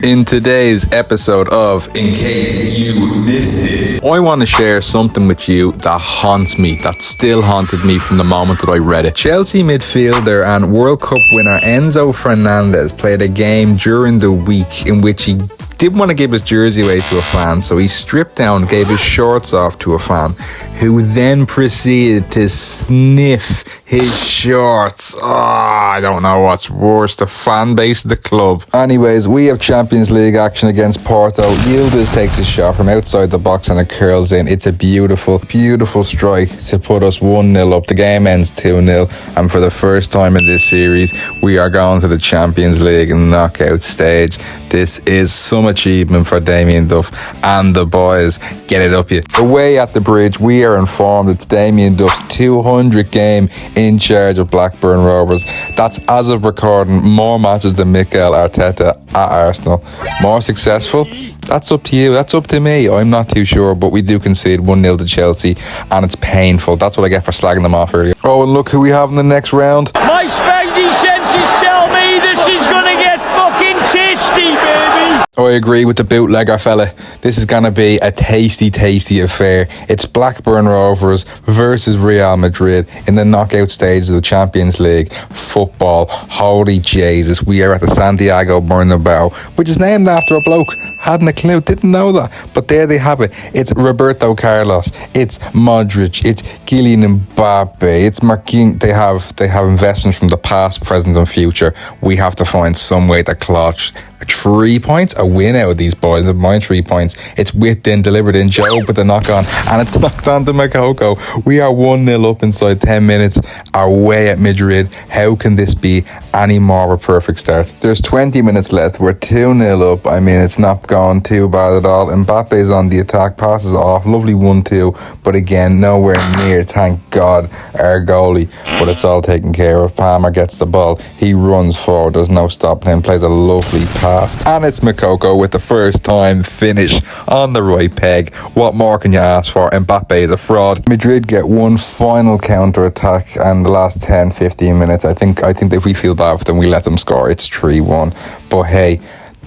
In today's episode of In Case You Missed It, I want to share something with you that haunts me, that still haunted me from the moment that I read it. Chelsea midfielder and World Cup winner Enzo Fernandez played a game during the week in which he didn't want to give his jersey away to a fan, so he stripped down, gave his shorts off to a fan, who then proceeded to sniff his shorts. I don't know what's worse, the fan base of the club. Anyways, we have Champions League action against Porto. Yildiz takes a shot from outside the box and it curls in. It's a beautiful, beautiful strike to put us 1-0 up. The game ends 2-0, and for the first time in this series, we are going to the Champions League knockout stage. This is some achievement for Damien Duff and the boys. Get it up you. Away at the Bridge, we are informed it's Damien Duff's 200th game in charge of Blackburn Rovers. That's, as of recording, more matches than Mikel Arteta at Arsenal. More successful? That's up to you. That's up to me. I'm not too sure, but we do concede 1-0 to Chelsea, and it's painful. That's what I get for slagging them off earlier. Oh, and look who we have in the next round. My spidey senses tell me this is gonna get fucking tasty, baby. I agree with the bootlegger fella. This is going to be a tasty, tasty affair. It's Blackburn Rovers versus Real Madrid in the knockout stage of the Champions League football. Holy Jesus, we are at the Santiago Bernabeu, which is named after a bloke. Hadn't a clue, didn't know that. But there they have it. It's Roberto Carlos, it's Modric, it's Kylian Mbappe, it's Marquinhos. They have investments from the past, present and future. We have to find some way to clutch 3 points, a win out of these boys. Of my 3 points, it's whipped in, delivered in, Joe with the knock on, and it's knocked on to Makoko. We are 1-0 up inside 10 minutes away at Madrid. How can this be any more of a perfect start? There's 20 minutes left. We're 2-0 up. I mean, it's not going too bad at all. Mbappe's on the attack, passes off, lovely 1-2, but again, nowhere near, thank God, our goalie. But it's all taken care of. Palmer gets the ball, he runs forward, there's no stopping him, plays a lovely pass, and it's Makoko with the first time finish on the right peg. What more can you ask for? Mbappe is a fraud. Madrid get one final counter attack, and the last 10-15 minutes, I think if we feel bad for them, we let them score. It's 3-1, but hey,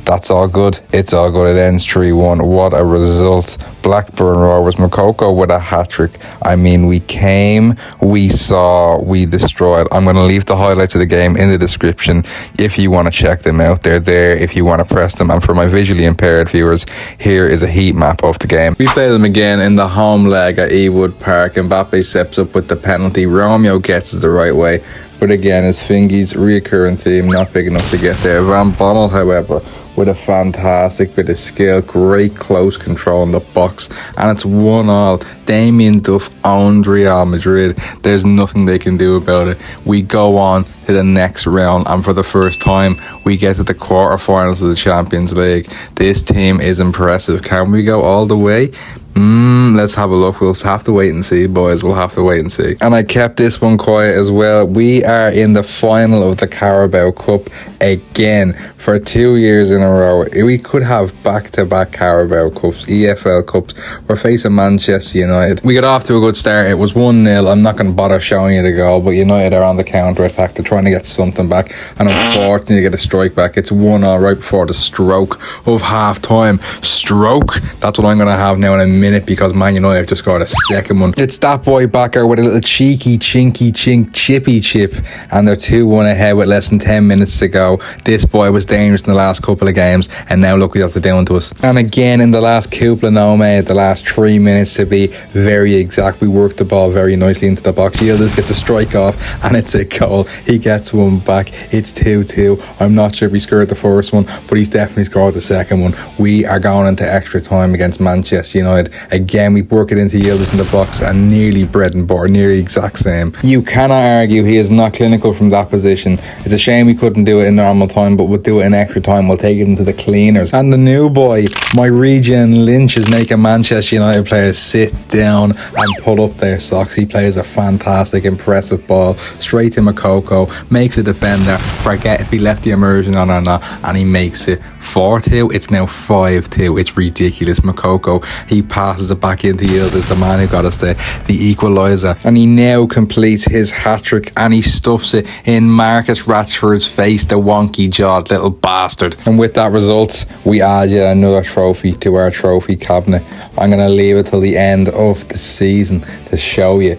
that's all good. It's all good. It ends 3-1. What a result. Blackburn Rovers, Makoko with a hat-trick. I mean, we came, we saw, we destroyed. I'm going to leave the highlights of the game in the description if you want to check them out. They're there if you want to press them. And for my visually impaired viewers, here is a heat map of the game. We play them again in the home leg at Ewood Park. Mbappe steps up with the penalty. Romeo gets it the right way. But again, it's Fingy's reoccurring team, not big enough to get there. Van Bommel, however, with a fantastic bit of skill, great close control in the box, and it's 1-1. Damien Duff owned Real Madrid. There's nothing they can do about it. We go on to the next round, and for the first time, we get to the quarterfinals of the Champions League. This team is impressive. Can we go all the way? Let's have a look. We'll have to wait and see, boys. We'll have to wait and see. And I kept this one quiet as well. We are in the final of the Carabao Cup again for 2 years in a row. We could have back-to-back Carabao Cups, EFL Cups. We're facing Manchester United. We got off to a good start. It was 1-0. I'm not going to bother showing you the goal, but United are on the counter-attack. They're trying to get something back, and unfortunately get a strike back. It's 1-0 right before the stroke of half-time. Stroke. That's what I'm going to have now in a minute, because Man United just got a second one. It's that boy Bakker with a little cheeky, chinky, chippy chip, and they're 2-1 ahead with less than 10 minutes to go. This boy was dangerous in the last couple of games, and now look what they're doing to us. And again, in the last couple of the last 3 minutes to be very exact, we worked the ball very nicely into the box. Yildiz gets a strike off, and it's a goal. He gets one back. It's 2-2. I'm not sure if he scored the first one, but he's definitely scored the second one. We are going into extra time against Manchester United. Again, we work it into Yildiz in the box, and nearly bread and butter, nearly exact same. You cannot argue he is not clinical from that position. It's a shame we couldn't do it in normal time, but we'll do it in extra time. We'll take it into the cleaners. And the new boy, my regen Lynch, is making Manchester United players sit down and pull up their socks. He plays a fantastic, impressive ball straight to Makoko, makes a defender forget if he left the immersion on or not, and he makes it 4-2. It's now 5-2. It's ridiculous. Makoko, he passes it back into Yildiz, the man who got us the equaliser, and he now completes his hat-trick, and he stuffs it in Marcus Rashford's face, the wonky jawed little bastard. And with with that result, we add yet another trophy to our trophy cabinet. I'm going to leave it till the end of the season to show you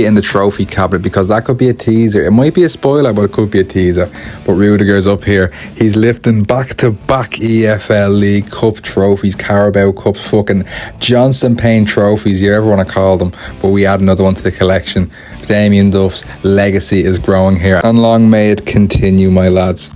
in the trophy cabinet, because that could be a teaser. It might be a spoiler, but it could be a teaser. But Rudiger's up here. He's lifting back-to-back EFL League Cup trophies, Carabao Cups, fucking Johnston Payne trophies, you ever want to call them. But we add another one to the collection. Damien Duff's legacy is growing here, and long may it continue, my lads.